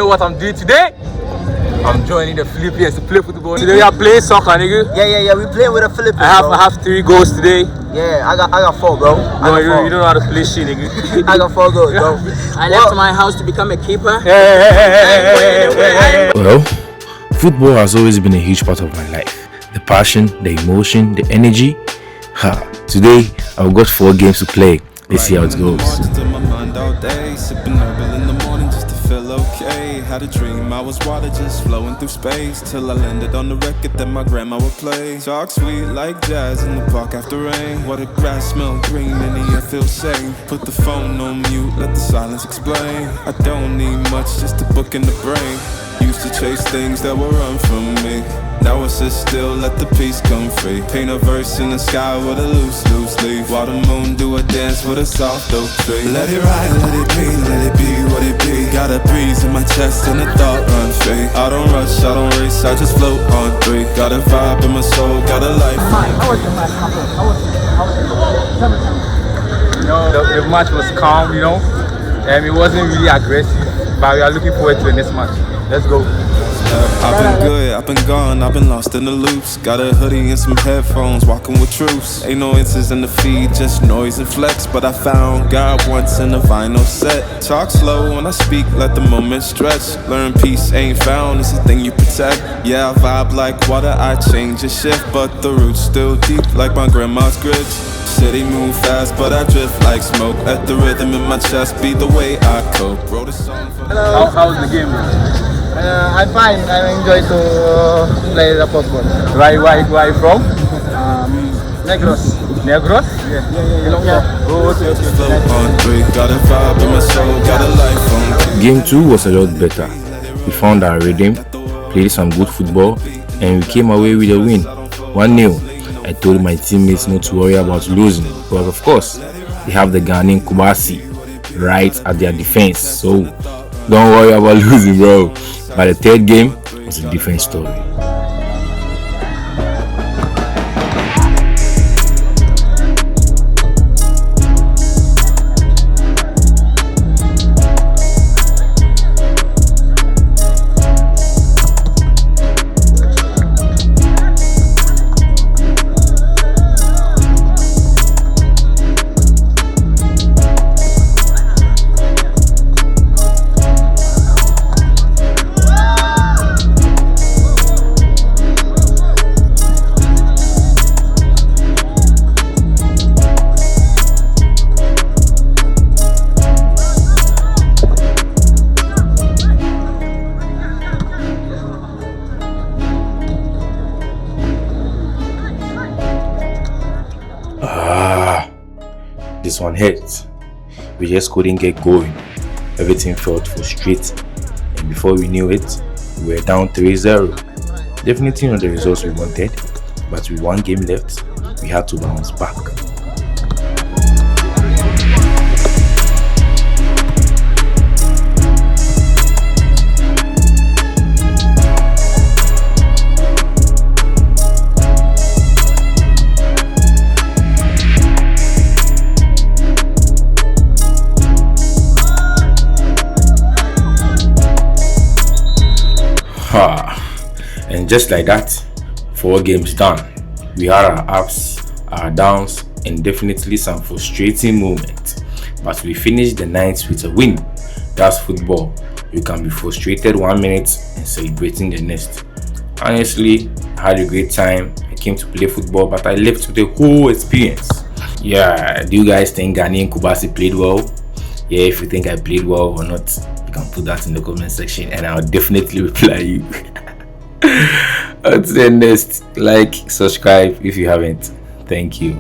know what I'm doing today? I'm joining the Philippines to play football. Today we are playing soccer, nigga. Yeah. We play with the Philippines. I have 3 goals today. Yeah, I got 4, bro. No, you don't know how to play shit, nigga. I got 4 goals, bro. I left my house to become a keeper. Well, football has always been a huge part of my life. The passion, the emotion, the energy. Today, I've got 4 games to play. Let's see how it goes. Had a dream, I was water just flowing through space till I landed on the record that my grandma would play. Talk sweet like jazz in the park after rain. What the grass smell green and the air feels safe. Put the phone on mute, let the silence explain. I don't need much, just a book in the brain. Used to chase things that were run from me. Now I sit still, let the peace come free. Paint a verse in the sky with a loose leaf. While the moon do a dance with a soft oak tree. Let it ride, let it be what it be. Got a breeze in my chest and a thought run free. I don't rush, I don't race, I just float on 3. Got a vibe in my soul, got a life. How was the match? The match was calm, you know. It wasn't really aggressive, but we are looking forward to the next match. Let's go. I've been good, I've been gone, I've been lost in the loops. Got a hoodie and some headphones, walking with troops. Ain't no answers in the feed, just noise and flex. But I found God once in a vinyl set. Talk slow when I speak, let the moment stretch. Learn peace ain't found, it's a thing you protect. Yeah, I vibe like water, I change and shift. But the roots still deep like my grandma's grits. City move fast, but I drift like smoke. Let the rhythm in my chest be the way I cope. Wrote a song for How was the game? I'm fine. I enjoy to play the football. Where are you from? Negros. Negros? Yeah. Oh, okay. on 3. Got a vibe in my soul, got a life on. Game 2 was a lot better. We found our rhythm, played some good football, and we came away with a win. 1-0. I told my teammates not to worry about losing because, of course, they have the Ghanaian Kubasi right at their defense. So don't worry about losing, bro. But the 3rd game was a different story. This one hurt. We just couldn't get going. Everything felt frustrating, and before we knew it, we were down 3-0. Definitely not the results we wanted, but with 1 game left, we had to bounce back. And just like that, 4 games done. We had our ups, our downs, and definitely some frustrating moments. But we finished the night with a win. That's football. You can be frustrated 1 minute and celebrating the next. Honestly, I had a great time. I came to play football, but I left with a whole experience. Yeah, do you guys think Ghanaian Kubasi played well? Yeah, if you think I played well or not, you can put that in the comment section and I'll definitely reply you. Until the next, like, subscribe if you haven't. Thank you.